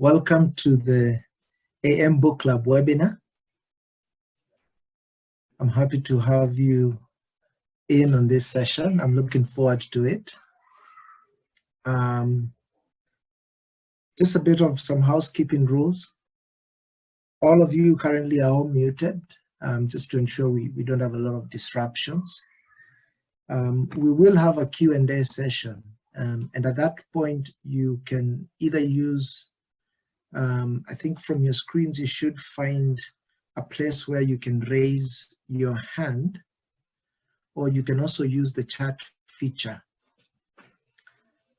Welcome to the AM Book Club webinar. I'm happy to have you in on this session. I'm looking forward to it. Just a bit of some housekeeping rules. All of you currently are all muted, just to ensure we don't have a lot of disruptions. We will have a Q&A session, and at that point you can either use I think from your screens you should find a place where you can raise your hand, or you can also use the chat feature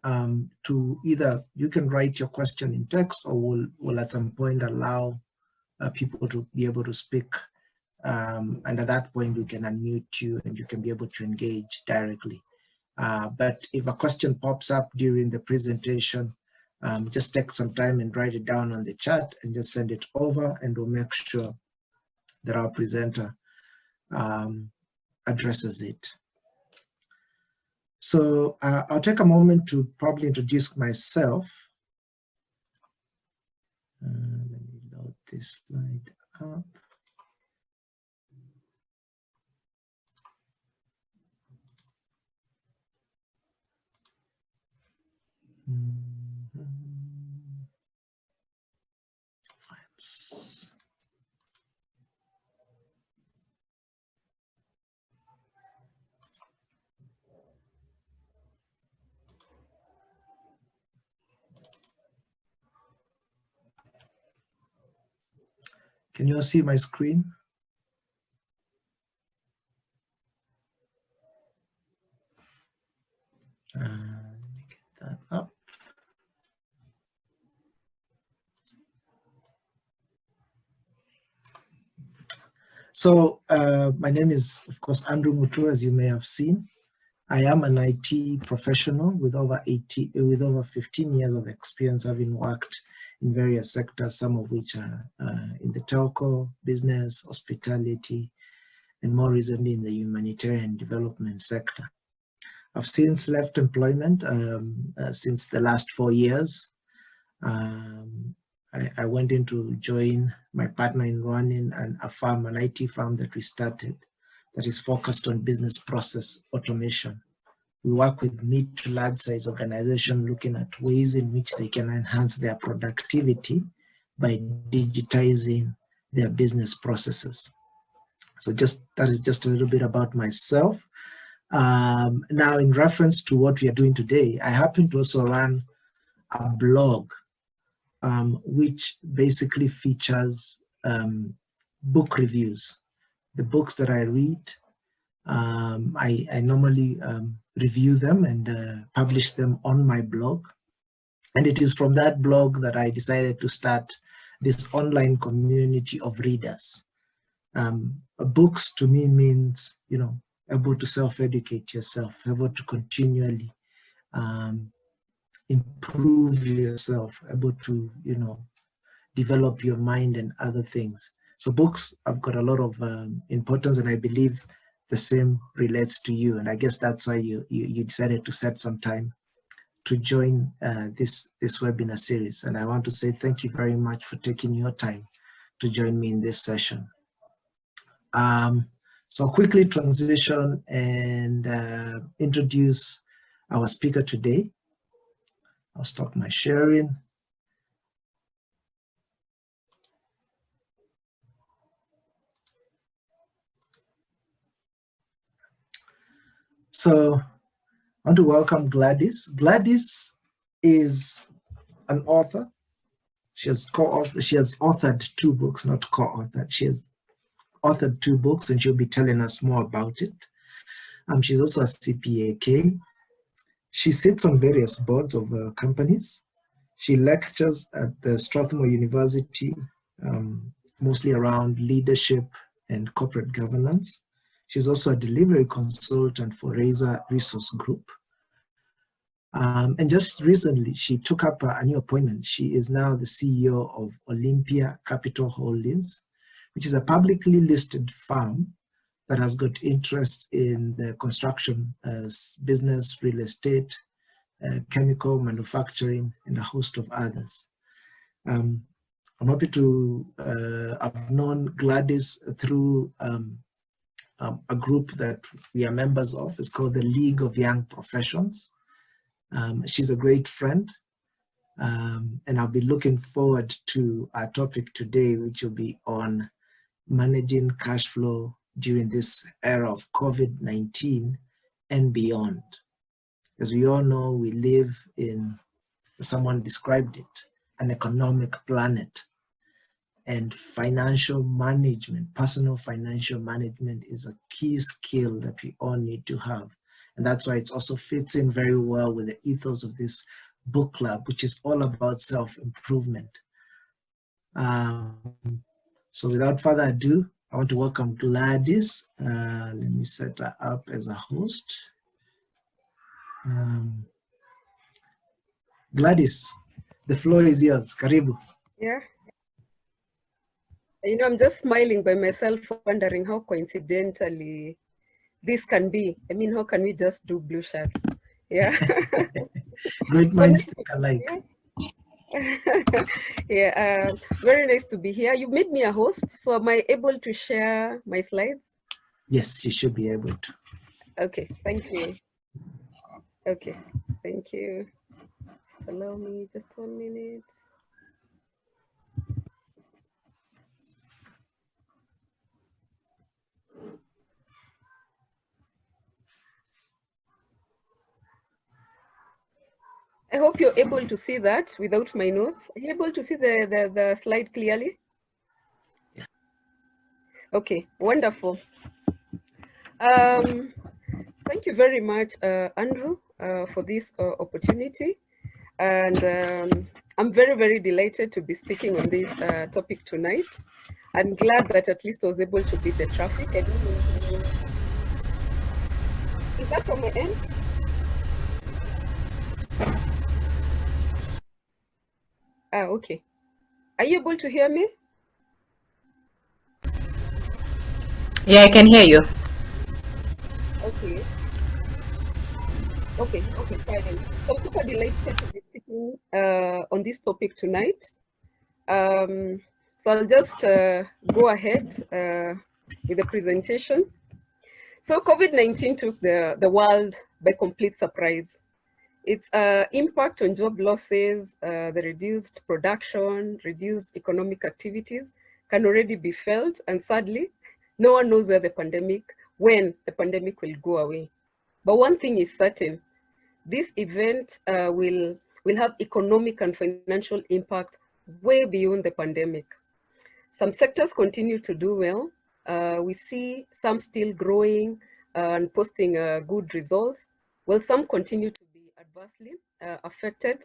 to either, you can write your question in text, or we'll at some point allow people to be able to speak, and at that point we can unmute you and you can be able to engage directly. But if a question pops up during the presentation, just take some time and write it down on the chat and just send it over, and we'll make sure that our presenter addresses it. So I'll take a moment to probably introduce myself. Let me load this slide up. Can you all see my screen? Let me get that up. So my name is, of course, Andrew Mutu, as you may have seen. I am an IT professional with over 15 years of experience, having worked in various sectors, some of which are in the telco, business, hospitality, and more recently in the humanitarian development sector. I've since left employment since the last 4 years. I went in to join my partner in running an IT firm that we started that is focused on business process automation. We work with mid to large size organizations looking at ways in which they can enhance their productivity by digitizing their business processes. So that is just a little bit about myself. Now, in reference to what we are doing today, I happen to also run a blog which basically features book reviews. The books that I read, I normally review them and publish them on my blog. And it is from that blog that I decided to start this online community of readers. Books to me means, able to self-educate yourself, able to continually improve yourself, able to, develop your mind and other things. So books have got a lot of importance, and I believe the same relates to you. And I guess that's why you decided to set some time to join this webinar series. And I want to say thank you very much for taking your time to join me in this session. So I'll quickly transition and introduce our speaker today. I'll stop my sharing. So I want to welcome Gladys. Gladys is an author. She has authored 2 books, not co-authored. She has authored 2 books, and she'll be telling us more about it. She's also a CPAK. She sits on various boards of companies. She lectures at the Strathmore University, mostly around leadership and corporate governance. She's also a delivery consultant for Razor Resource Group. And just recently, she took up a new appointment. She is now the CEO of Olympia Capital Holdings, which is a publicly listed firm that has got interest in the construction business, real estate, chemical manufacturing, and a host of others. I'm happy to, I've known Gladys through a group that we are members of. It's called the League of Young Professions. She's a great friend. And I'll be looking forward to our topic today, which will be on managing cash flow during this era of COVID-19 and beyond. As we all know, we live in, someone described it, an economic planet. And financial management, personal financial management, is a key skill that we all need to have. And that's why it also fits in very well with the ethos of this book club, which is all about self-improvement. So without further ado, I want to welcome Gladys. Let me set her up as a host. Gladys, the floor is yours. Karibu. Yeah. You know, I'm just smiling by myself, wondering how coincidentally this can be. I mean, how can we just do blue shirts? Yeah. Great minds think alike. Yeah, very nice to be here. You made me a host, so am I able to share my slides? Yes, you should be able to. Okay, thank you. Okay, thank you. So allow me just 1 minute. I hope you're able to see that without my notes. Are you able to see the slide clearly? Yes. Okay, wonderful. Thank you very much, Andrew, for this opportunity. And I'm very, very delighted to be speaking on this topic tonight. I'm glad that at least I was able to beat the traffic. I don't know. Is that from my end? Okay. Are you able to hear me? Yeah, I can hear you. Okay. Okay, fine. So I'm super delighted to be speaking on this topic tonight. So I'll just go ahead with the presentation. So COVID-19 took the world by complete surprise. Its impact on job losses, the reduced production, reduced economic activities can already be felt. And sadly, no one knows when the pandemic will go away. But one thing is certain, this event will have economic and financial impact way beyond the pandemic. Some sectors continue to do well. We see some still growing and posting good results, while some continue to be adversely affected,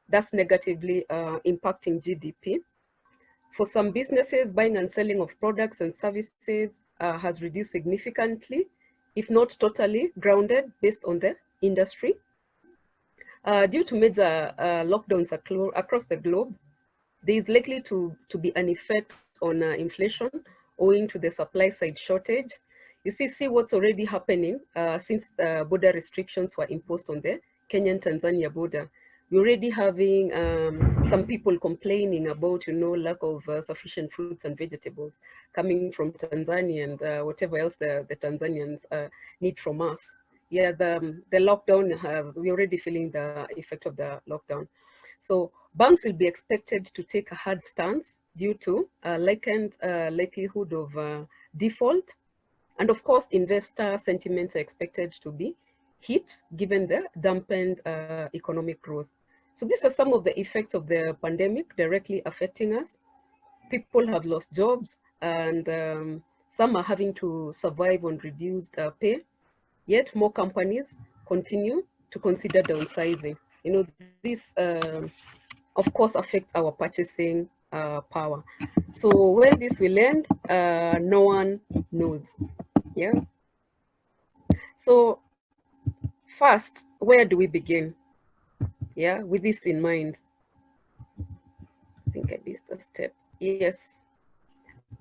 thus negatively impacting GDP. For some businesses, buying and selling of products and services has reduced significantly, if not totally grounded based on the industry. Due to major lockdowns across the globe, there is likely to be an effect on inflation owing to the supply side shortage. You see what's already happening since border restrictions were imposed on the Kenyan-Tanzania border. We're already having some people complaining about, lack of sufficient fruits and vegetables coming from Tanzania and whatever else the Tanzanians need from us. Yeah, the lockdown, we're already feeling the effect of the lockdown. So banks will be expected to take a hard stance due to likelihood of default. And of course, investor sentiments are expected to be hit given the dampened economic growth. So these are some of the effects of the pandemic directly affecting us. People have lost jobs and some are having to survive on reduced pay. Yet more companies continue to consider downsizing. This of course affects our purchasing power. So where this will end, no one knows. Yeah. So first, where do we begin? Yeah, with this in mind. I think I missed a step. Yes.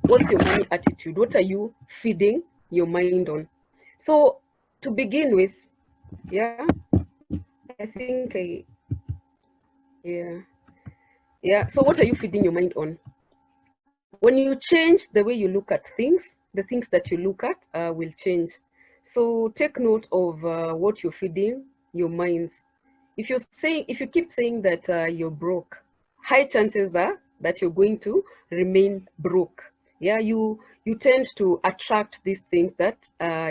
What's your money attitude? What are you feeding your mind on? So to begin with, yeah, I think yeah. Yeah, so what are you feeding your mind on? When you change the way you look at things, the things that you look at will change. So take note of what you're feeding your minds. If you keep saying that you're broke, high chances are that you're going to remain broke. Yeah, you tend to attract these things that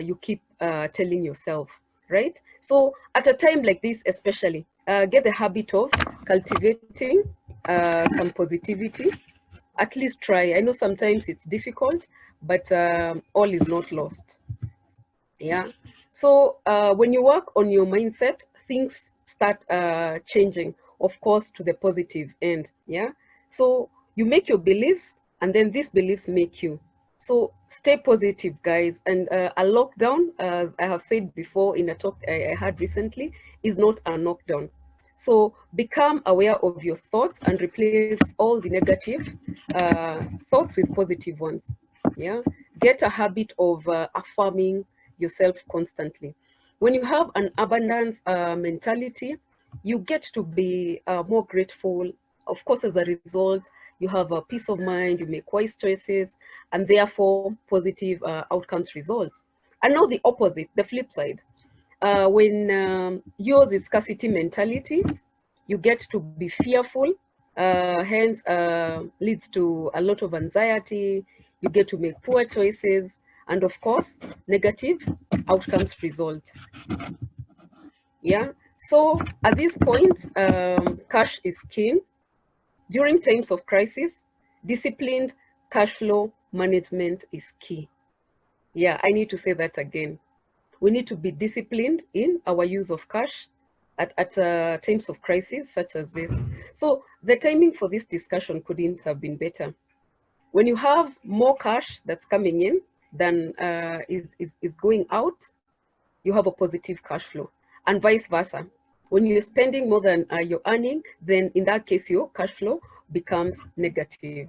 you keep telling yourself, right? So at a time like this, especially, get the habit of cultivating some positivity. At least try. I know sometimes it's difficult, but all is not lost. Yeah. So when you work on your mindset, things start changing, of course, to the positive end. Yeah. So you make your beliefs, and then these beliefs make you. So stay positive, guys. And a lockdown, as I have said before in a talk I had recently, is not a knockdown. So become aware of your thoughts and replace all the negative thoughts with positive ones. Yeah. Get a habit of affirming yourself constantly. When you have an abundance mentality, you get to be more grateful. Of course, as a result, you have a peace of mind, you make wise choices, and therefore positive outcomes results. And now the opposite, the flip side. When yours is scarcity mentality, you get to be fearful, hence leads to a lot of anxiety. You get to make poor choices, and of course, negative outcomes result. Yeah. So at this point, cash is king. During times of crisis, disciplined cash flow management is key. Yeah, I need to say that again. We need to be disciplined in our use of cash at times of crisis such as this. So the timing for this discussion couldn't have been better. When you have more cash that's coming in than is going out, you have a positive cash flow, and vice versa. When you're spending more than you're earning, then in that case, your cash flow becomes negative.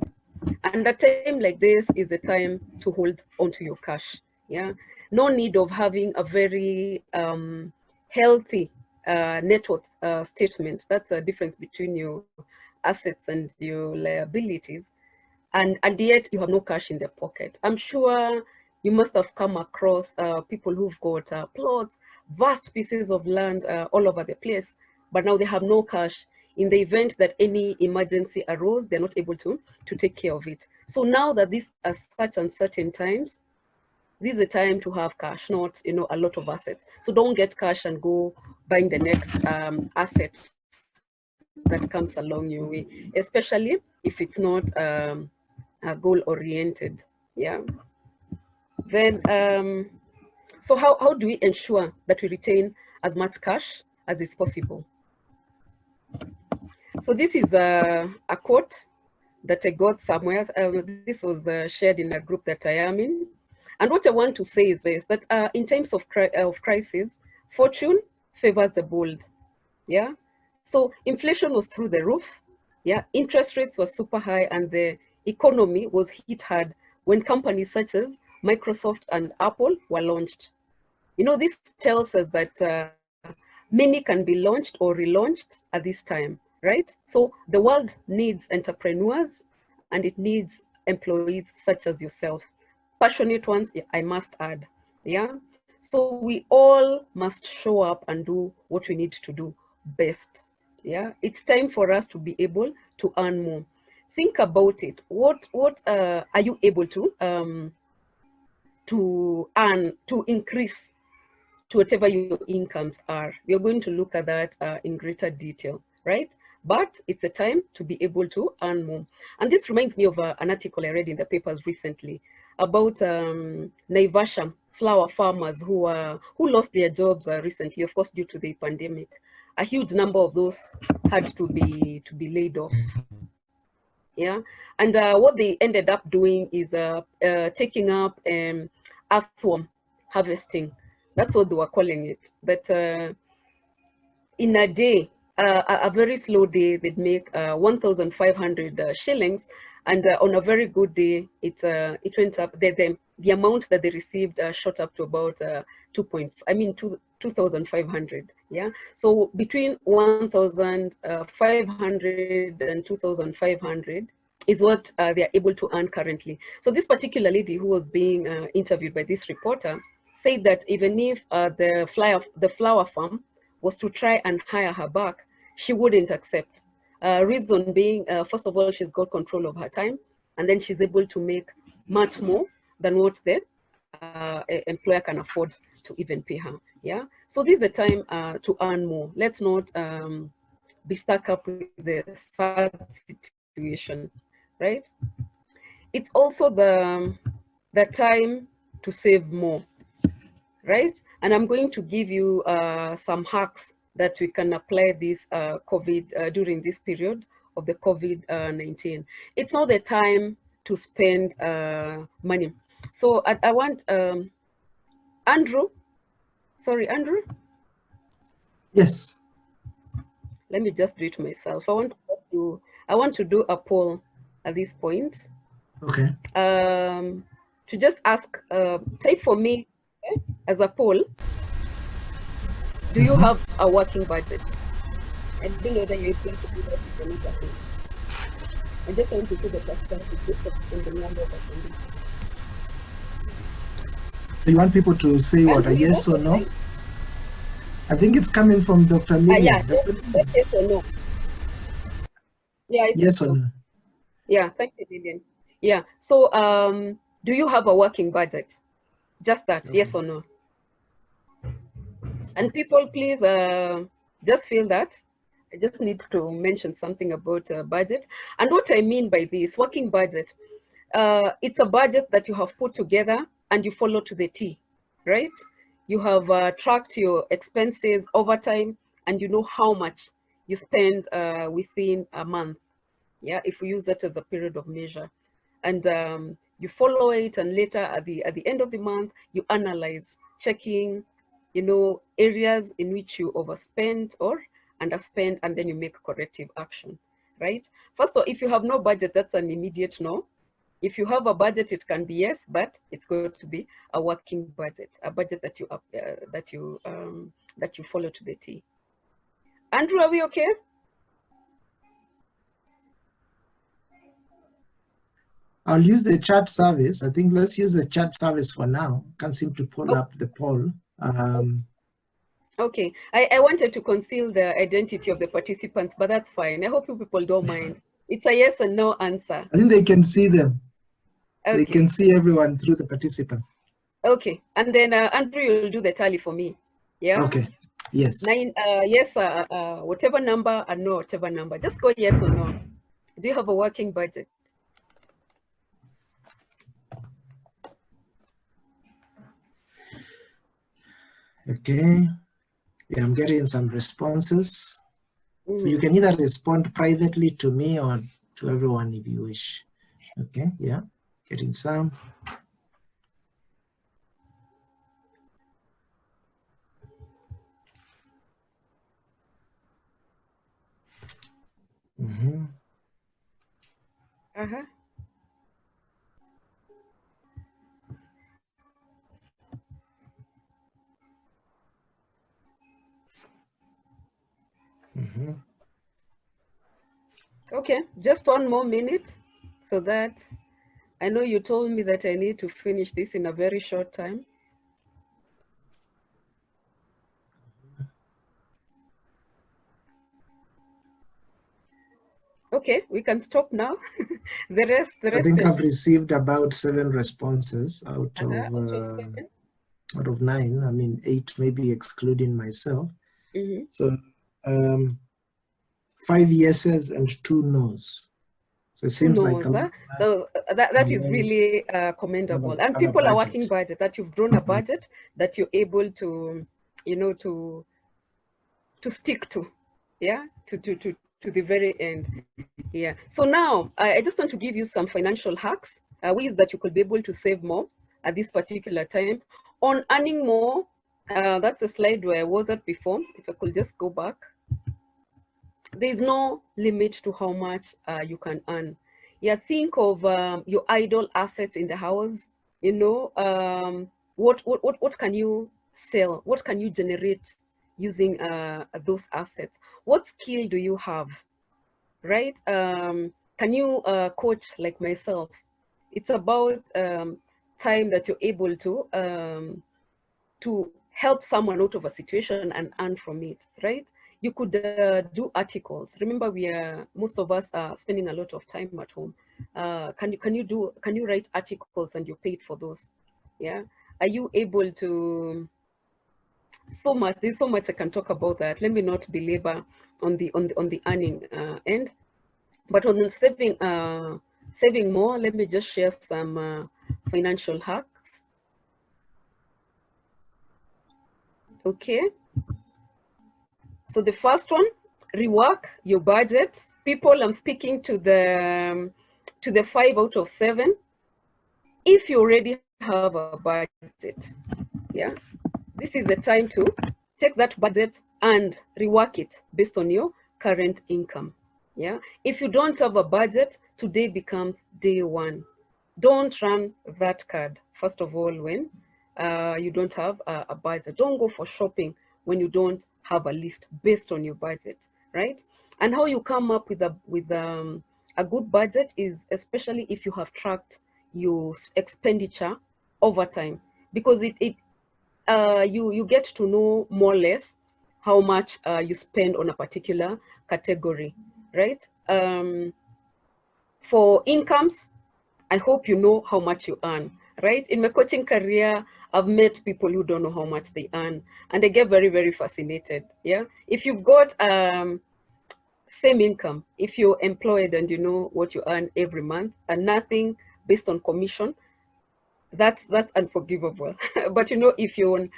And a time like this is a time to hold onto your cash. Yeah, no need of having a very healthy net worth statement. That's a difference between your assets and your liabilities, and yet you have no cash in their pocket. I'm sure you must have come across people who've got plots, vast pieces of land all over the place, but now they have no cash. In the event that any emergency arose, they're not able to take care of it. So now that these are such uncertain times, this is the time to have cash, not a lot of assets. So don't get cash and go buying the next asset that comes along your way, especially if it's not goal oriented. Yeah. Then so how do we ensure that we retain as much cash as is possible? So this is a quote that I got somewhere. This was shared in a group that I am in. And what I want to say is this, that in times of crisis, fortune favors the bold. Yeah. So inflation was through the roof. Yeah. Interest rates were super high, and the economy was hit hard when companies such as Microsoft and Apple were launched. This tells us that many can be launched or relaunched at this time, right? So the world needs entrepreneurs, and it needs employees such as yourself. Passionate ones, I must add. Yeah. So we all must show up and do what we need to do best. Yeah. It's time for us to be able to earn more. Think about it. What are you able to earn, to increase to whatever your incomes are? We are going to look at that in greater detail, right? But it's a time to be able to earn more. And this reminds me of an article I read in the papers recently about Naivasha flower farmers who lost their jobs recently, of course, due to the pandemic. A huge number of those had to be laid off. Yeah, and what they ended up doing is taking up earthworm harvesting. That's what they were calling it. But in a day, a very slow day, they'd make 1,500 shillings, and on a very good day, it went up. The the amount that they received shot up to about 2,500. Yeah, so between 1,500 and 2,500 is what they are able to earn currently. So this particular lady who was being interviewed by this reporter said that even if the flower farm was to try and hire her back, she wouldn't accept. Reason being, first of all, she's got control of her time, and then she's able to make much more than what the employer can afford to even pay her. Yeah, so this is the time to earn more. Let's not be stuck up with the sad situation, right? It's also the time to save more, right? And I'm going to give you some hacks that we can apply this during this period of the COVID-19. It's not the time to spend money. So I want Andrew. Sorry, Andrew. Yes. Let me just do it myself. I want to do a poll at this point. Okay. To just ask, type for me as a poll. Do you have a working budget? I don't know whether you're able to do that with another. I just want to see the percentage in the number of attendees. So you want people to say what, a yes or no? I think it's coming from Dr. Lillian. Yeah, yes or no. Yeah. Yes or no? Yeah, thank you, Lillian. Yeah, so do you have a working budget? Just that, okay. Yes or no? And people, please just feel that. I just need to mention something about budget. And what I mean by this, working budget, it's a budget that you have put together and you follow to the T, right? You have tracked your expenses over time and you know how much you spend within a month. Yeah, if we use that as a period of measure. And you follow it, and later at the end of the month, you analyze, checking, areas in which you overspend or underspend, and then you make corrective action, right? First of all, if you have no budget, that's an immediate no. If you have a budget, it can be yes, but it's going to be a working budget, a budget that you follow to the T. Andrew, are we okay? I'll use the chat service. I think let's use the chat service for now. Can't seem to pull up the poll. Okay, I wanted to conceal the identity of the participants, but that's fine. I hope you people don't mind. It's a yes and no answer. I think they can see them. Okay. They can see everyone through the participants. Okay, and then Andrew, you'll do the tally for me. Yeah. Okay. Yes. Yes, whatever number, and no, whatever number. Just go yes or no. Do you have a working budget? Okay. Yeah, I'm getting some responses. So you can either respond privately to me or to everyone if you wish. Okay, yeah, getting some. Okay, just 1 more minute so that I know you told me that I need to finish this in a very short time. Okay, we can stop now. the rest. I think I've received about 7 responses out of 9. I mean 8 maybe excluding myself. So 5 yeses and 2 nos. So it seems like so that is really commendable. And people are working budget, that you've drawn a budget that you're able to, to stick to, yeah, to the very end. Yeah. So now I just want to give you some financial hacks, ways that you could be able to save more at this particular time. On earning more, that's a slide where I was at before. If I could just go back. There's no limit to how much you can earn. Yeah, think of your idle assets in the house, You know, what can you sell? What can you generate using those assets? What skill do you have, right? Can you coach like myself? It's about time that you're able to help someone out of a situation and earn from it, right? You could do articles. Remember, most of us are spending a lot of time at home. Can you write articles and you're paid for those? Yeah. Are you able to? So much. There's so much I can talk about that. Let me not belabor on the earning end, but on the saving more. Let me just share some financial hacks. Okay. So the first one, rework your budget. People, I'm speaking to the 5 out of 7. If you already have a budget, yeah, this is the time to take that budget and rework it based on your current income. Yeah, if you don't have a budget, today becomes day one. Don't run that card, first of all, when you don't have a budget. Don't go for shopping when you don't have a list based on your budget, right? And how you come up with a good budget is especially if you have tracked your expenditure over time, because you get to know more or less how much you spend on a particular category, right? For incomes, I hope you know how much you earn, right? In my coaching career, I've met people who don't know how much they earn, and they get very, very fascinated. Yeah, if you've got same income, if you're employed and you know what you earn every month and nothing based on commission, that's unforgivable. But you know, if you're on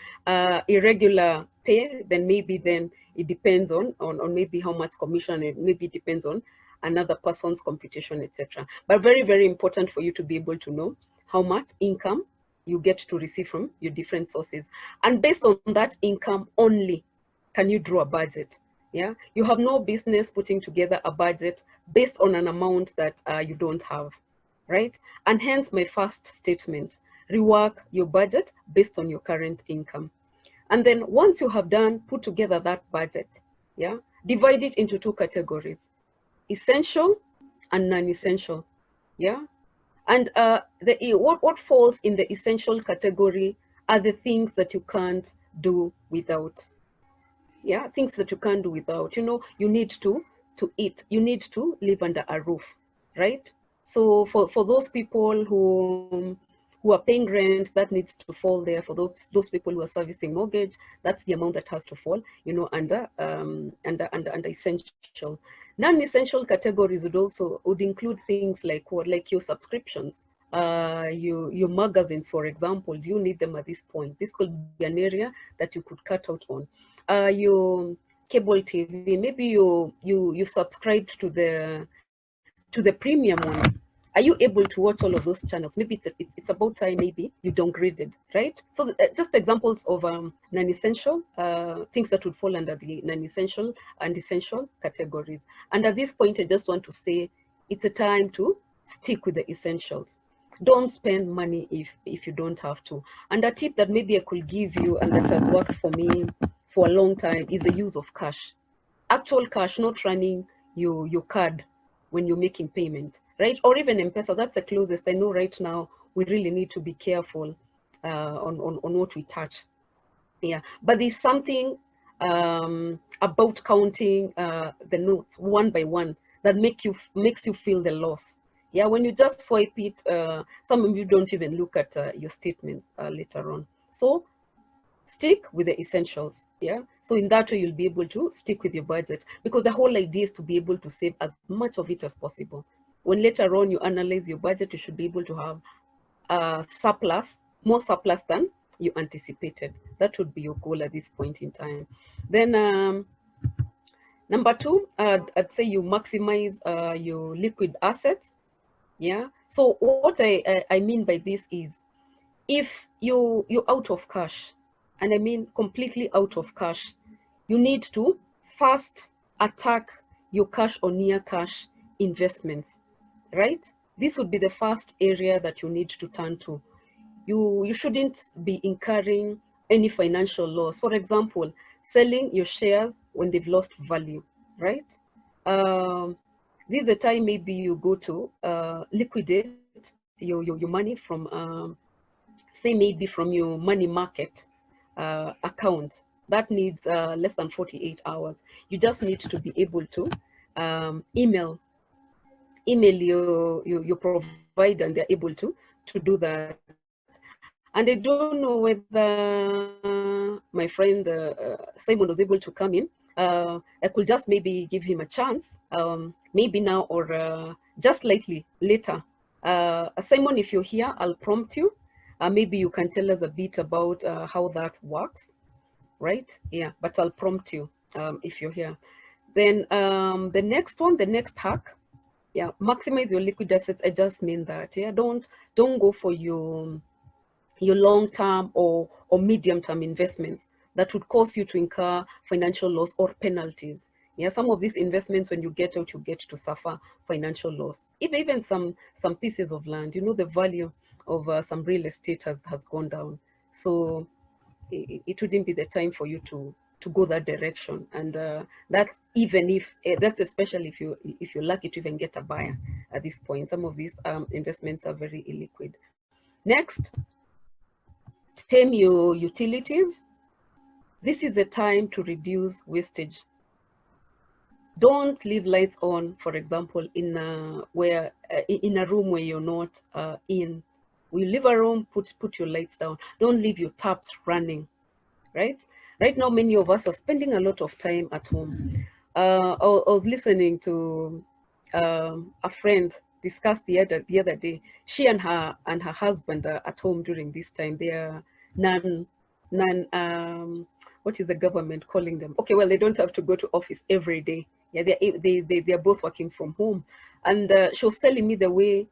irregular pay, then maybe then it depends on maybe how much commission, it maybe depends on another person's computation, etc. But very, very important for you to be able to know how much income you get to receive from your different sources, and based on that income only can you draw a budget. Yeah, you have no business putting together a budget based on an amount that you don't have, right? And hence my first statement, rework your budget based on your current income. And then once you have done, put together that budget, yeah, divide it into 2 categories, essential and non-essential, yeah. And what falls in the essential category are the things that you can't do without. Yeah, things that you can't do without. You know, you need to eat, you need to live under a roof, right? So for those people who are paying rent, that needs to fall there. For those people who are servicing mortgage, that's the amount that has to fall, you know, under essential. Non-essential categories would include things like what, like your subscriptions, your magazines, for example. Do you need them at this point? This could be an area that you could cut out on. Your cable TV, maybe you subscribed to the premium one. Are you able to watch all of those channels? Maybe it's about time maybe you downgraded, right? So just examples of non-essential things that would fall under the non-essential and essential categories. And at this point, I just want to say it's a time to stick with the essentials. Don't spend money if you don't have to. And a tip that maybe I could give you, and that has worked for me for a long time, is the use of cash. Actual cash, not running your card when you're making payment, right? Or even M-Pesa, that's the closest. I know right now we really need to be careful on what we touch. Yeah, but there's something about counting the notes one by one that makes you feel the loss. Yeah, when you just swipe it, some of you don't even look at your statements later on. So stick with the essentials. Yeah, so in that way you'll be able to stick with your budget, because the whole idea is to be able to save as much of it as possible. When later on you analyze your budget, you should be able to have surplus, more surplus than you anticipated. That would be your goal at this point in time. Then number 2, I'd say you maximize your liquid assets. Yeah, so what I mean by this is, if you're out of cash, and I mean completely out of cash, you need to first attack your cash or near cash investments, right? This would be the first area that you need to turn to. you shouldn't be incurring any financial loss. For example, selling your shares when they've lost value, right? This is the time maybe you go to liquidate your money from, say maybe from your money market account. That needs less than 48 hours. You just need to be able to email your provider, and they're able to do that. And I don't know whether my friend Simon was able to come in. I could just maybe give him a chance, maybe now or just slightly later. Simon, if you're here, I'll prompt you. Maybe you can tell us a bit about how that works, right? Yeah, but I'll prompt you if you're here. Then the next one, the next hack, yeah, maximize your liquid assets. I just mean that, yeah, don't go for your long-term or medium-term investments that would cause you to incur financial loss or penalties. Yeah, some of these investments, when you get out, you get to suffer financial loss. Even some pieces of land, you know, the value of some real estate has gone down. So it wouldn't be the time for you to go that direction. And that's even if that's especially if you're lucky to even get a buyer at this point. Some of these investments are very illiquid. Next, tame your utilities. This is a time to reduce wastage. Don't leave lights on, for example, in a room where you're not in. We leave a room, put your lights down. Don't leave your taps running, right? Right now, many of us are spending a lot of time at home. I was listening to a friend discuss the other day. She and her husband are at home during this time. They are what is the government calling them? Okay, well, they don't have to go to office every day. Yeah, they are both working from home. And she was telling me the way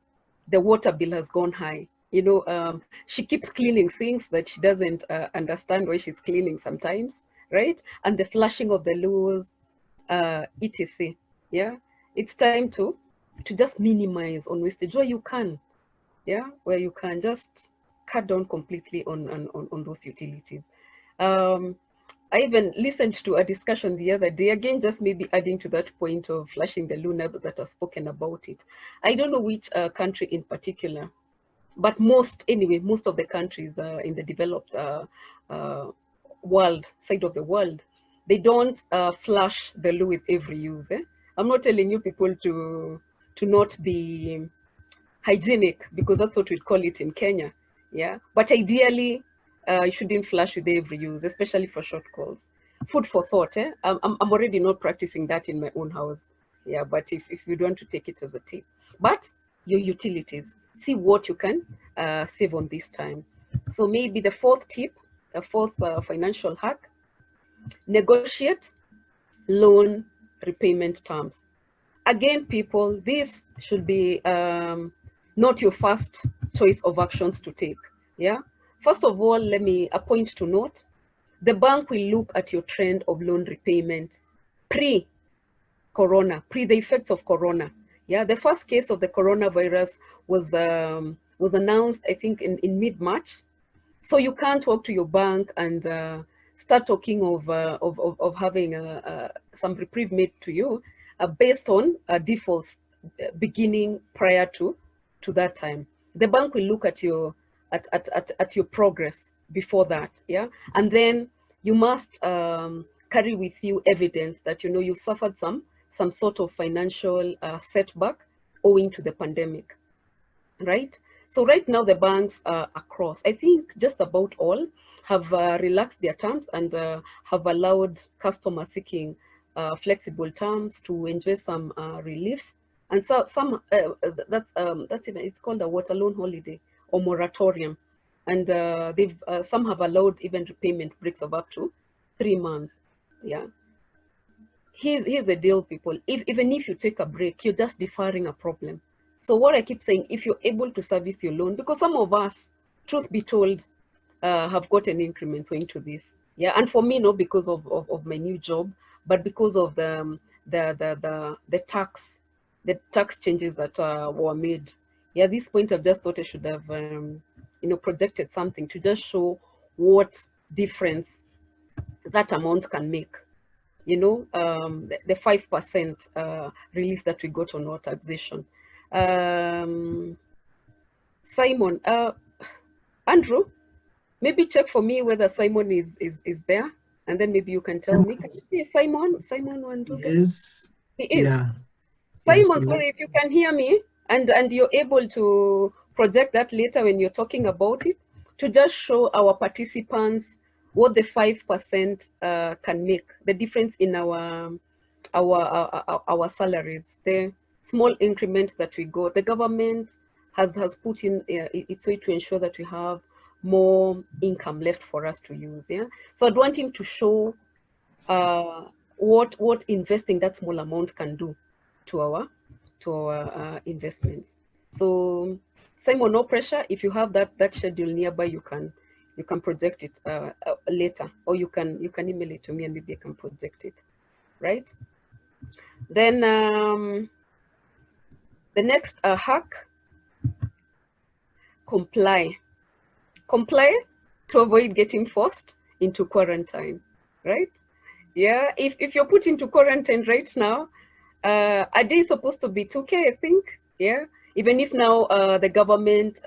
the water bill has gone high. You know, she keeps cleaning things that she doesn't understand why she's cleaning sometimes, right? And the flashing of the loos, etc. Yeah, it's time to just minimize on wastage where you can. Yeah, where you can just cut down completely on those utilities. I even listened to a discussion the other day, again, just maybe adding to that point of flashing the luna that I've spoken about it. I don't know which country in particular, but most of the countries in the developed world, side of the world, they don't flush the loo with every use. I'm not telling you people to not be hygienic, because that's what we call it in Kenya. Yeah, but ideally, you shouldn't flush with every use, especially for short calls. Food for thought. I'm already not practicing that in my own house. Yeah, but if you want to take it as a tip, but your utilities, see what you can save on this time. So maybe the fourth tip, the fourth financial hack: negotiate loan repayment terms. Again, people, this should be not your first choice of actions to take. Yeah. First of all, let me a point to note: the bank will look at your trend of loan repayment pre-corona, pre the effects of corona. Yeah, the first case of the coronavirus was announced, I think, in mid-March. So you can't talk to your bank and start talking of having some reprieve made to you based on defaults beginning prior to that time. The bank will look at your your progress before that, yeah, and then you must carry with you evidence that you suffered some sort of financial setback owing to the pandemic, right? So right now the banks across, I think just about all, have relaxed their terms and have allowed customers seeking flexible terms to enjoy some relief. And so some that's even, it's called a water loan holiday or moratorium. And they've some have allowed even repayment breaks of up to 3 months. Yeah. Here's the deal, people. Even if you take a break, you're just deferring a problem. So what I keep saying, if you're able to service your loan, because some of us, truth be told, have gotten increments into this. Yeah, and for me, not because of my new job, but because of the tax changes that were made. Yeah, at this point, I've just thought I should have projected something to just show what difference that amount can make. The 5% relief that we got on our taxation. Simon, Andrew, maybe check for me whether Simon is there, and then maybe you can tell me. Can you see Simon? Simon Wanduga? Yes. He is. Yeah. Simon, Yes, sorry if you can hear me, and you're able to project that later when you're talking about it, to just show our participants what the 5% can make, the difference in our salaries, the small increments that we got. The government has put in its way to ensure that we have more income left for us to use. Yeah, so I'd want him to show what investing that small amount can do to our investments. So Simon, no pressure. If you have that schedule nearby, you can project it later, or you can email it to me and maybe I can project it, right? Then the next hack: comply to avoid getting forced into quarantine, right? Yeah, if you're put into quarantine right now, a day is supposed to be 2K, I think. Yeah, even if now the government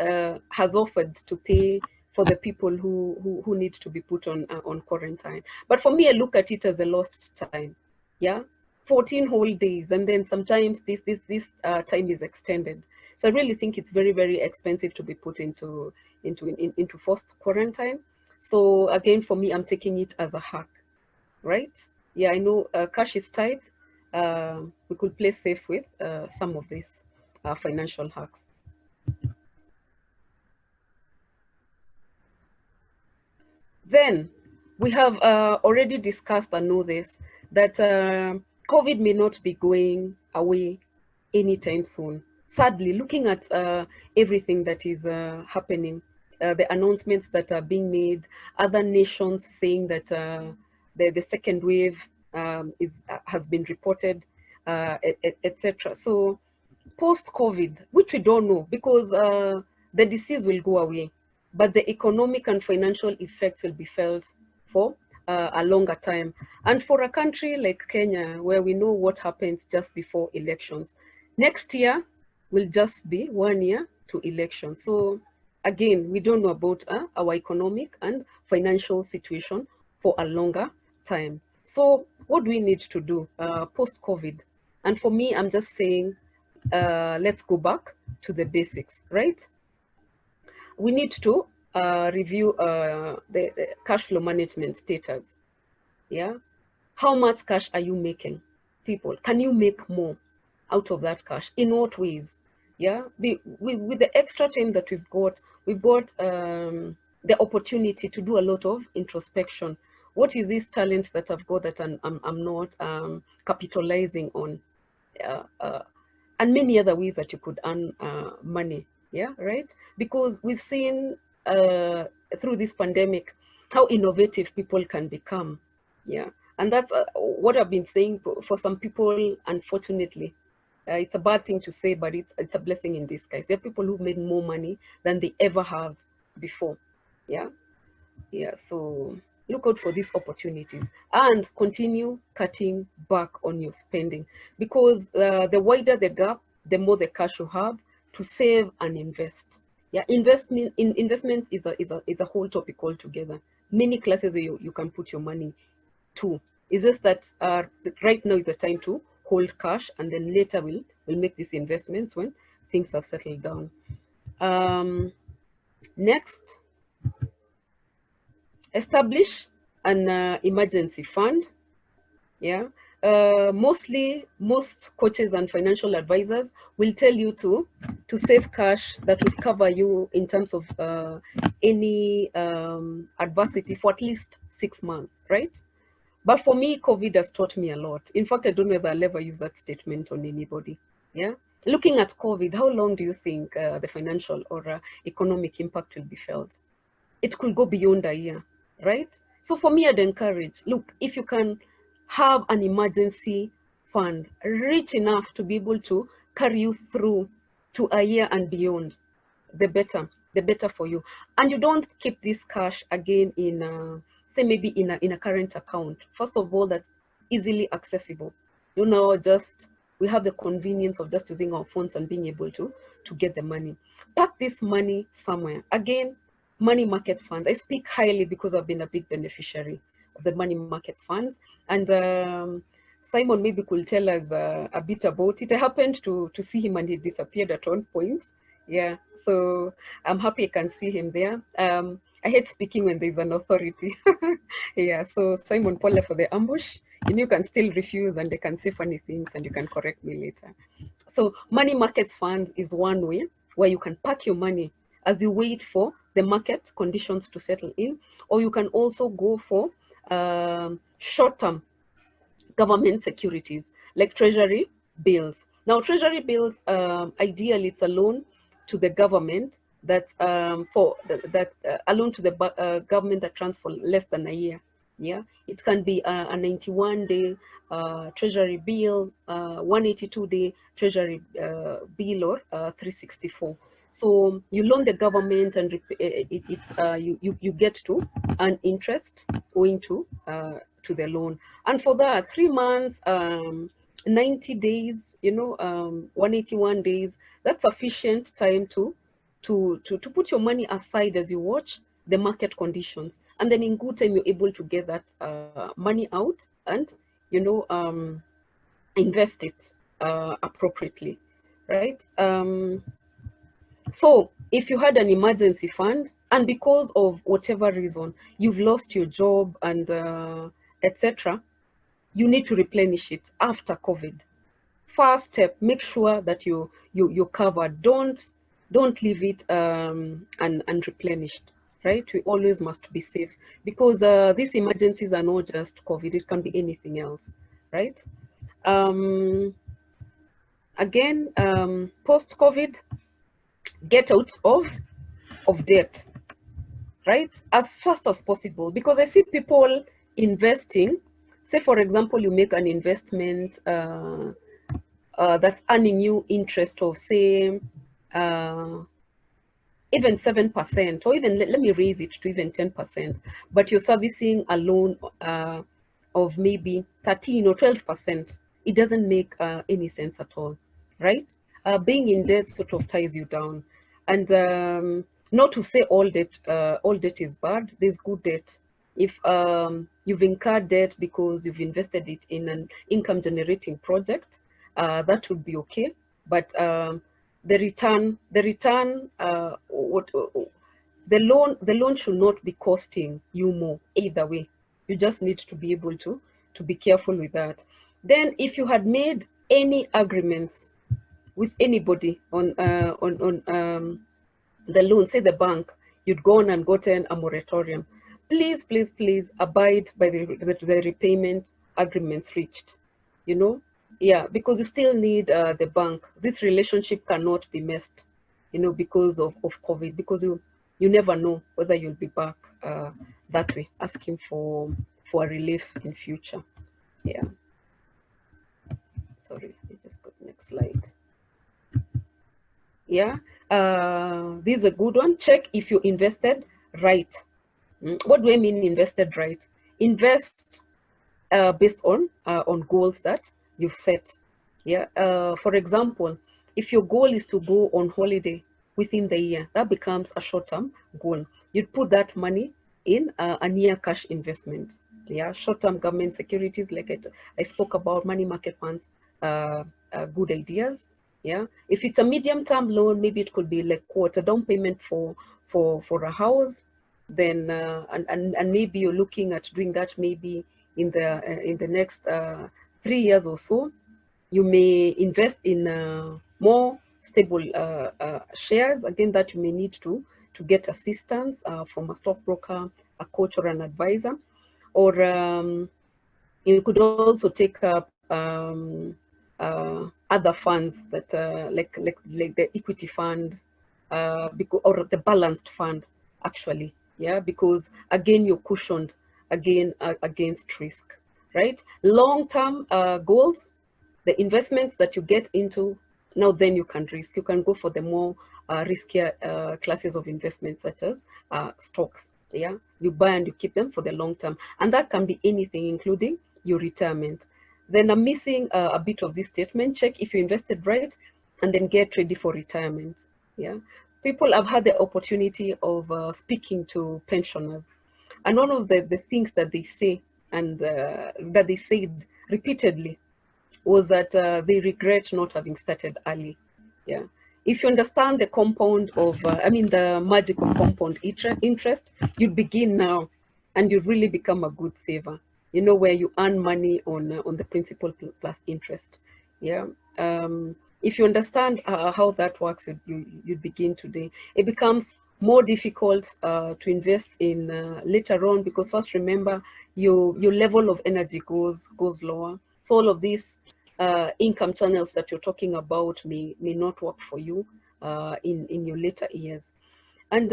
has offered to pay for the people who need to be put on quarantine. But for me, I look at it as a lost time. Yeah, 14 whole days, and then sometimes this time is extended. So I really think it's very, very expensive to be put into forced quarantine. So again, for me, I'm taking it as a hack, right? Yeah, I know cash is tight. We could play safe with some of these financial hacks. Then we have already discussed and know this, that COVID may not be going away anytime soon. Sadly, looking at everything that is happening, the announcements that are being made, other nations saying that the second wave has been reported, etc. So post-COVID, which we don't know, because the disease will go away, but the economic and financial effects will be felt for a longer time. And for a country like Kenya, where we know what happens just before elections, next year will just be 1 year to elections. So again, we don't know about our economic and financial situation for a longer time. So what do we need to do post-COVID? And for me, I'm just saying, let's go back to the basics, right? We need to review the cash flow management status. Yeah, how much cash are you making? People, can you make more out of that cash? In what ways? Yeah, with the extra time that we've got the opportunity to do a lot of introspection. What is this talent that I've got that I'm not capitalizing on? And many other ways that you could earn money. Yeah, right? Because we've seen through this pandemic how innovative people can become. Yeah, and that's what I've been saying for some people. Unfortunately, it's a bad thing to say, but it's a blessing in disguise. There are people who've made more money than they ever have before. Yeah, yeah. So look out for these opportunities and continue cutting back on your spending, because the wider the gap, the more the cash you have to save and invest. Yeah, investment is a whole topic altogether. Many classes you can put your money to. It's just that right now is the time to hold cash, and then later we'll make these investments when things have settled down. Next, establish an emergency fund. Yeah, most coaches and financial advisors will tell you to save cash that will cover you in terms of any adversity for at least 6 months, right? But for me, COVID has taught me a lot. In fact, I don't know if I'll ever use that statement on anybody. Yeah, looking at COVID, how long do you think the financial or economic impact will be felt? It could go beyond a year, right? So for me, I'd encourage, look, if you can have an emergency fund rich enough to be able to carry you through to a year and beyond, the better. the better for you. And you don't keep this cash again in, say maybe in a current account. First of all, that's easily accessible. Just we have the convenience of just using our phones and being able to get the money. Park this money somewhere. Again, money market funds. I speak highly because I've been a big beneficiary of the money market funds. And Simon maybe could tell us a bit about it. I happened to see him and he disappeared at one point. Yeah, so I'm happy I can see him there. I hate speaking when there's an authority. Yeah, so Simon, Paula for the ambush. You can still refuse and they can say funny things and you can correct me later. So money markets funds is one way where you can park your money as you wait for the market conditions to settle in, or you can also go for short-term government securities like treasury bills. Now, treasury bills, ideally, it's a loan to the government that a loan to the government that runs for less than a year. Yeah, it can be a 91-day treasury bill, 182-day treasury bill, or 364. So you loan the government, and you get to earn interest owing to the loan. And for that, 3 months, 90 days, 181 days, that's sufficient time to put your money aside as you watch the market conditions. And then in good time, you're able to get that money out and, invest it appropriately, right? So if you had an emergency fund and because of whatever reason, you've lost your job and etc., you need to replenish it after COVID. First step, make sure that you're covered. Don't leave it unreplenished, right? We always must be safe because these emergencies are not just COVID, it can be anything else, right? Again, post-COVID, get out of debt, right? As fast as possible, because I see people investing. Say, for example, you make an investment that's earning you interest of, say, even 7%, or even let me raise it to even 10%, but you're servicing a loan of maybe 13 or 12%. It doesn't make any sense at all, right? Being in debt sort of ties you down. And not to say all debt is bad. There's good debt. If you've incurred debt because you've invested it in an income generating project, that would be okay. But the loan should not be costing you more either way. You just need to be able to be careful with that. Then if you had made any agreements with anybody on the loan, say the bank, you'd gone and gotten a moratorium, please abide by the repayment agreements reached, yeah, because you still need the bank. This relationship cannot be messed, because of COVID, because you never know whether you'll be back that way, asking for a relief in future. Yeah. Sorry, I just got next slide. Yeah, this is a good one. Check if you invested right. What do I mean invested right? Invest based on goals that you've set. Yeah. For example, if your goal is to go on holiday within the year, that becomes a short-term goal. You'd put that money in a near cash investment. Yeah, short-term government securities, like I spoke about, money market funds, good ideas. Yeah, if it's a medium-term loan, maybe it could be like quarter down payment for a house. Then and maybe you're looking at doing that maybe in the next 3 years or so. You may invest in more stable shares, again, that you may need to get assistance from a stockbroker, a coach, or an advisor. Or you could also take up other funds that like the equity fund or the balanced fund, actually. Yeah, because again, you're cushioned against risk, right? Long-term goals, the investments that you get into, now then you can risk. You can go for the more riskier classes of investments such as stocks. Yeah, you buy and you keep them for the long term, and that can be anything, including your retirement. Then I'm missing a bit of this statement. Check if you invested right, and then get ready for retirement. Yeah, people have had the opportunity of speaking to pensioners, and one of the things that they say and that they said repeatedly was that they regret not having started early. Yeah. If you understand the compound of, the magic of compound interest, you begin now and you really become a good saver, you know, where you earn money on the principal plus interest. Yeah. If you understand how that works, you begin today. It becomes more difficult to invest in later on, because first remember your level of energy goes lower. So all of these income channels that you're talking about may not work for you in your later years. And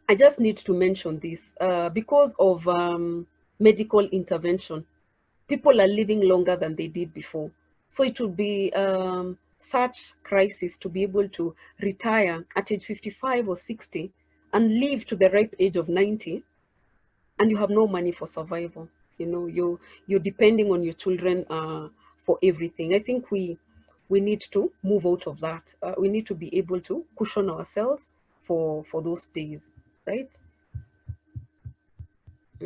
I just need to mention this because of medical intervention, people are living longer than they did before. So it would be such crisis to be able to retire at age 55 or 60 and live to the ripe age of 90, and you have no money for survival. You know, you're depending on your children for everything. I think we need to move out of that. We need to be able to cushion ourselves for those days, right? I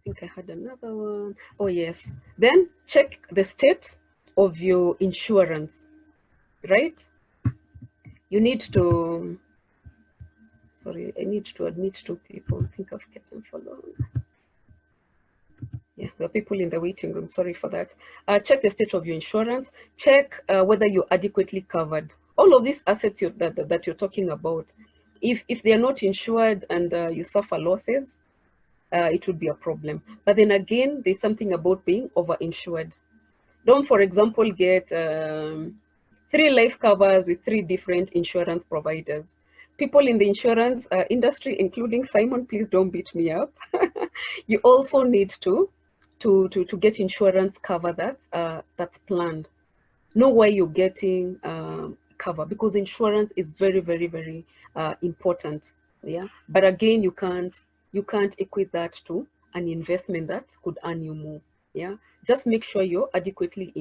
think I had another one. Oh yes. Then check the state of your insurance, right? You need to, sorry, I need to admit to people. I think I've kept them for long. Yeah, there are people in the waiting room. Sorry for that. Check the state of your insurance. Check whether you're adequately covered. All of these assets that you're talking about, if they're not insured and you suffer losses, it would be a problem. But then again, there's something about being over-insured. Don't, for example, get 3 life covers with 3 different insurance providers. People in the insurance industry, including Simon, please don't beat me up. You also need to get insurance cover that's planned. Know why you're getting cover, because insurance is very, very, very important. Yeah, but again, you can't equate that to an investment that could earn you more. Yeah, just make sure you're adequately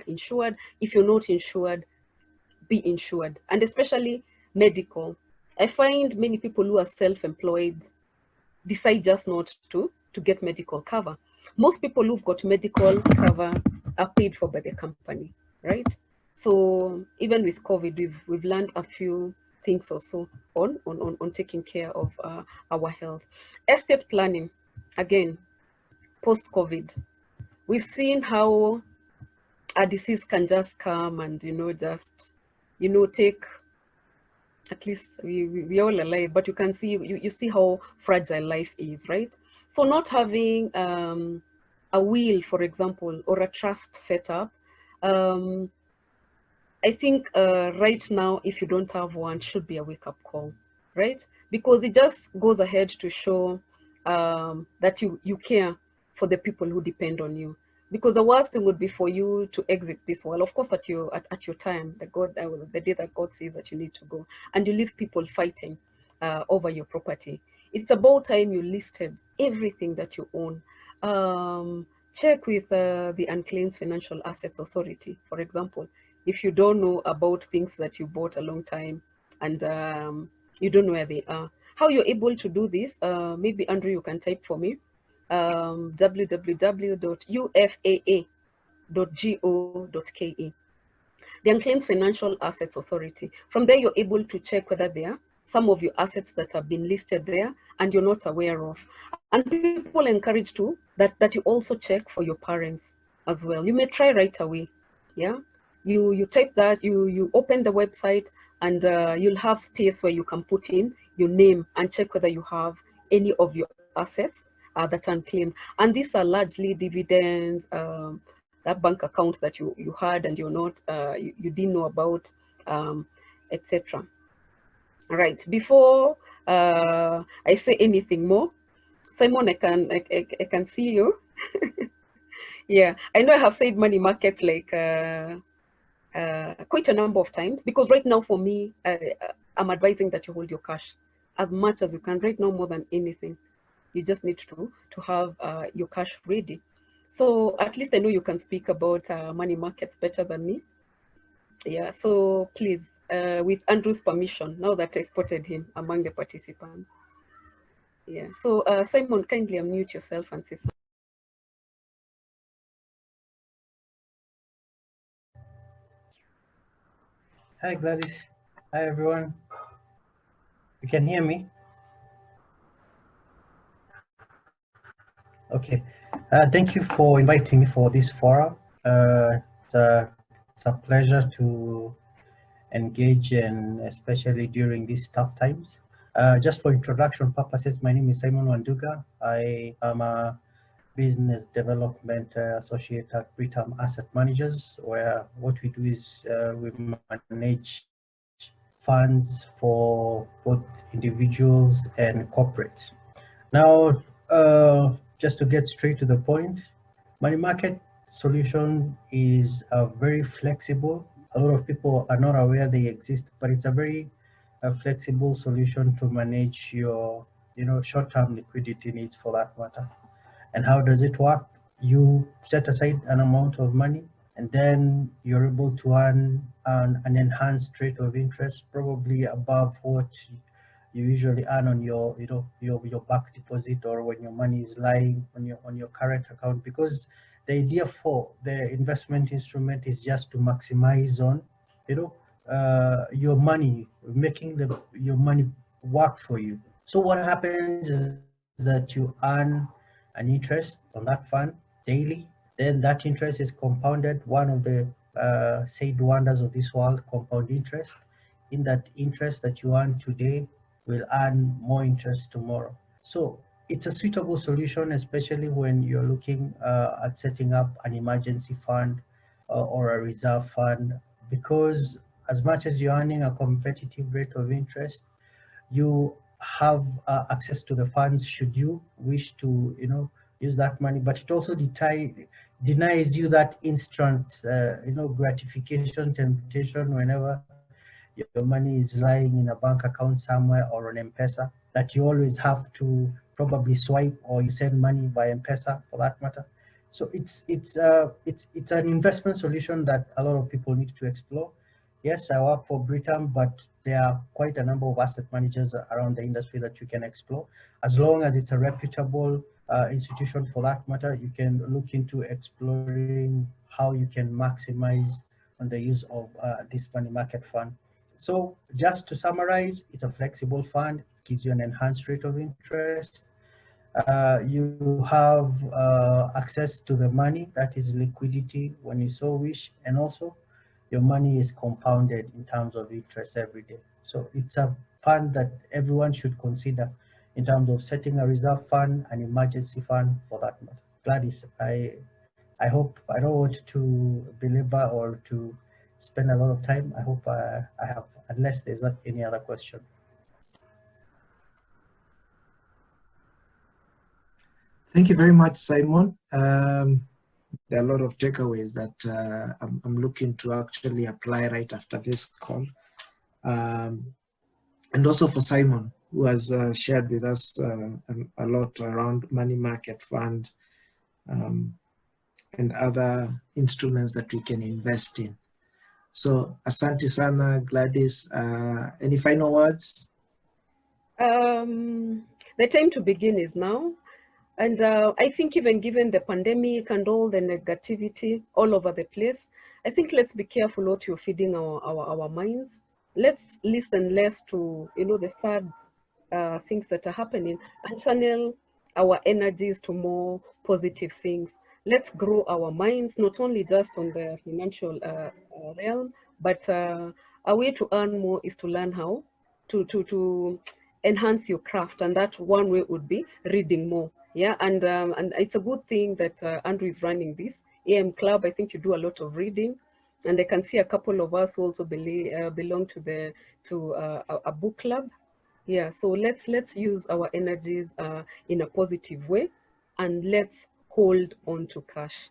insured. If you're not insured, be insured, and especially medical. I find many people who are self-employed decide just not to get medical cover. Most people who've got medical cover are paid for by the company, right? So even with COVID, we've learned a few things also on taking care of our health. Estate planning, again, post-COVID, we've seen how a disease can just come and, take, at least we all alive, but you can see, you see how fragile life is, right? So not having a will, for example, or a trust set up, I think right now, if you don't have one, should be a wake-up call, right? Because it just goes ahead to show that you care for the people who depend on you. Because the worst thing would be for you to exit this world, of course, at your time, the day that God says that you need to go, and you leave people fighting over your property. It's about time you listed everything that you own. Check with the Unclaimed Financial Assets Authority, for example. If you don't know about things that you bought a long time and you don't know where they are, how you're able to do this, maybe Andrew, you can type for me, www.ufaa.go.ke, the Unclaimed Financial Assets Authority. From there, you're able to check whether there are some of your assets that have been listed there and you're not aware of. And people encourage to that you also check for your parents as well. You may try right away. Yeah, you type that, you open the website, and you'll have space where you can put in your name and check whether you have any of your assets that are unclaimed. And these are largely dividends, that bank account that you had and you're not, you didn't know about, etc. All right, before I say anything more, Simon, I can see you. Yeah, I know I have said money markets like quite a number of times, because right now for me, I'm advising that you hold your cash as much as you can right now, more than anything. You just need to have your cash ready. So at least I know you can speak about money markets better than me. Yeah, so please, with Andrew's permission, now that I spotted him among the participants. Yeah, so Simon, kindly unmute yourself and say something. Hi Gladys. Hi everyone. You can hear me? Okay. Thank you for inviting me for this forum. It's a pleasure to engage, and especially during these tough times. Just for introduction purposes, my name is Simon Wanduga. I am a business development associate at Britam Asset Managers, where what we do is we manage funds for both individuals and corporates. Now, just to get straight to the point, money market solution is very flexible. A lot of people are not aware they exist, but it's a very flexible solution to manage your, short-term liquidity needs for that matter. And how does it work? You set aside an amount of money, and then you're able to earn an enhanced rate of interest, probably above what you usually earn on your, your back deposit, or when your money is lying on your current account. Because the idea for the investment instrument is just to maximize on, your money, making your money work for you. So what happens is that you earn an interest on that fund daily. Then that interest is compounded. One of the said wonders of this world, compound interest. In that interest that you earn today will earn more interest tomorrow. So it's a suitable solution, especially when you're looking at setting up an emergency fund or a reserve fund, because as much as you're earning a competitive rate of interest, you have access to the funds should you wish to, use that money. But it also denies you that instant, gratification temptation whenever your money is lying in a bank account somewhere or on M-Pesa, that you always have to probably swipe, or you send money by M-Pesa for that matter. So it's an investment solution that a lot of people need to explore. Yes, I work for Britam, but there are quite a number of asset managers around the industry that you can explore. As long as it's a reputable institution for that matter, you can look into exploring how you can maximize on the use of this money market fund. So just to summarize, it's a flexible fund, gives you an enhanced rate of interest. You have access to the money, that is liquidity when you so wish, and also your money is compounded in terms of interest every day. So it's a fund that everyone should consider in terms of setting a reserve fund, an emergency fund for that matter. Gladys, I hope I don't want to belabor or to spend a lot of time. I hope I have, unless there's not any other question. Thank you very much, Simon. There are a lot of takeaways that I'm looking to actually apply right after this call. And also for Simon, who has shared with us a lot around money market fund and other instruments that we can invest in. So asante sana, Gladys. Any final words? The time to begin is now. And I think even given the pandemic and all the negativity all over the place, I think let's be careful what you're feeding our minds. Let's listen less to, the sad things that are happening, and channel our energies to more positive things. Let's grow our minds, not only just on the financial realm, but a way to earn more is to learn how to enhance your craft, and that one way would be reading more. Yeah, and it's a good thing that Andrew is running this AM Club. I think you do a lot of reading, and I can see a couple of us who also belong to a book club. Yeah, so let's use our energies in a positive way, and let's hold on to cash.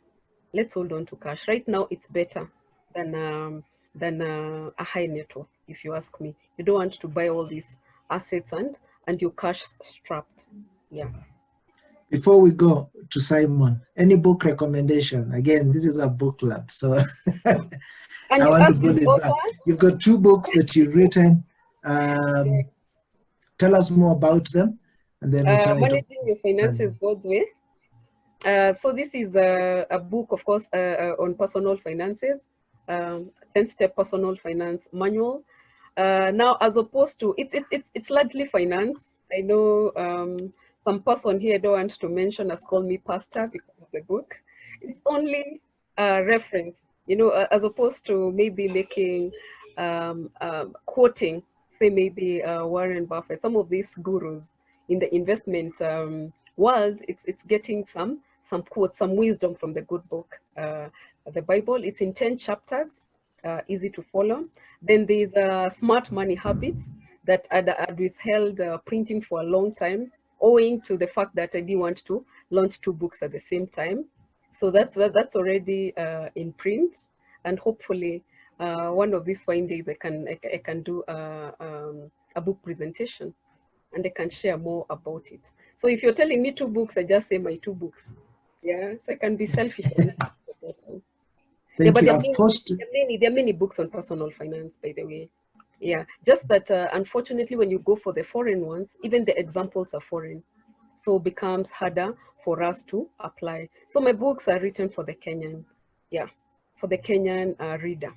Let's hold on to cash. Right now, it's better than than a high net worth, if you ask me. You don't want to buy all these assets and you're cash strapped. Yeah. Before we go to Simon, any book recommendation? Again, this is a book club, so And I you want to asked put the it back. author? You've got 2 books that you've written. Tell us more about them, and then we can Managing Your Finances God's Way. So this is a book, of course, on personal finances, 10-step personal finance manual. Now, as opposed to, it's largely finance. I know some person here I don't want to mention has called me pastor because of the book. It's only a reference, you know, as opposed to maybe making, quoting, say maybe Warren Buffett, some of these gurus in the investment world. It's getting some quotes, some wisdom from the good book, the Bible. It's in 10 chapters, easy to follow. Then there's Smart Money Habits that I'd withheld printing for a long time, owing to the fact that I didn't want to launch 2 books at the same time. So that's already in print, and hopefully one of these fine days I can do a book presentation, and I can share more about it. So if you're telling me 2 books, I just say my 2 books. Yeah, so I can be selfish. Yeah, but you. there are many books on personal finance, by the way. Yeah, just that unfortunately, when you go for the foreign ones, even the examples are foreign, so it becomes harder for us to apply. So my books are written for the Kenyan, for the Kenyan reader.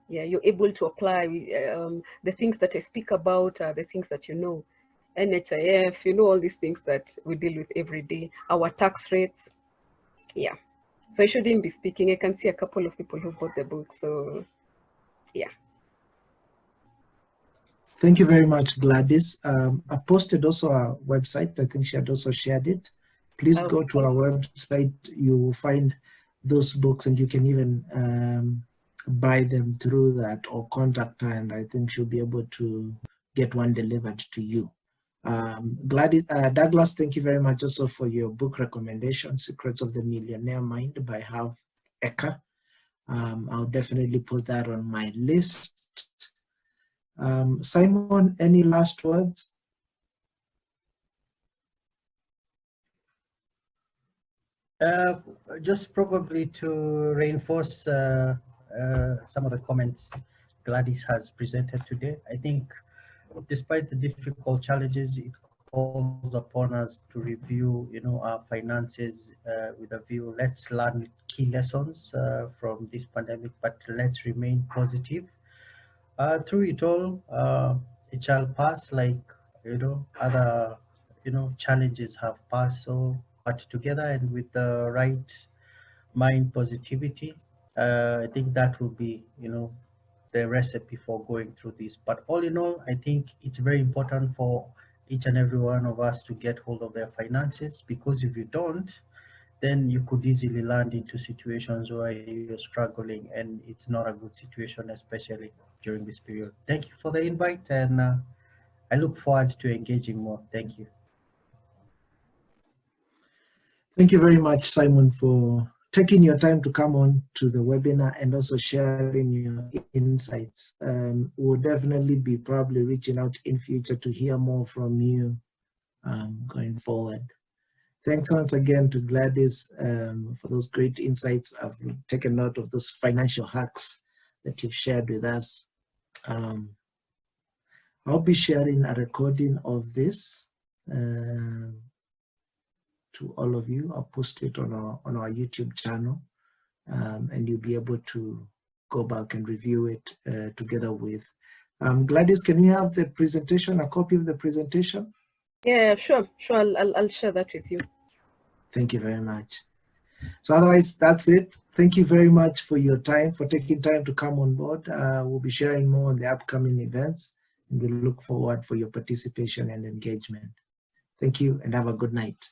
Yeah, you're able to apply the things that I speak about, the things that you know, NHIF, you know, all these things that we deal with every day, our tax rates. Yeah, so I shouldn't be speaking. I can see a couple of people who bought the book, so yeah. Thank you very much, Gladys. I've posted also our website. I think she had also shared it. Please go to our website. You will find those books, and you can even buy them through that or contact her, and I think she'll be able to get one delivered to you. Gladys, Douglas, thank you very much also for your book recommendation, Secrets of the Millionaire Mind by Harv Eker. I'll definitely put that on my list. Simon, any last words? Just probably to reinforce some of the comments Gladys has presented today. I think despite the difficult challenges, it calls upon us to review, our finances with a view. Let's learn key lessons from this pandemic, but let's remain positive. Through it all, it shall pass, like other challenges have passed. So, but together and with the right mind positivity, I think that will be the recipe for going through this. But all in all, I think it's very important for each and every one of us to get hold of their finances, because if you don't, then you could easily land into situations where you're struggling, and it's not a good situation, especially during this period. Thank you for the invite, and I look forward to engaging more. Thank you. Thank you very much, Simon, for taking your time to come on to the webinar and also sharing your insights. We'll definitely be probably reaching out in future to hear more from you going forward. Thanks once again to Gladys for those great insights. I've taken note of those financial hacks that you've shared with us. I'll be sharing a recording of this to all of you. I'll post it on our YouTube channel, and you'll be able to go back and review it together with Gladys. Can you have the presentation, a copy of the presentation? Yeah, sure. I'll share that with you. Thank you very much. So otherwise, that's it. Thank you very much for your time, for taking time to come on board. We'll be sharing more on the upcoming events, and we look forward for your participation and engagement. Thank you, and have a good night.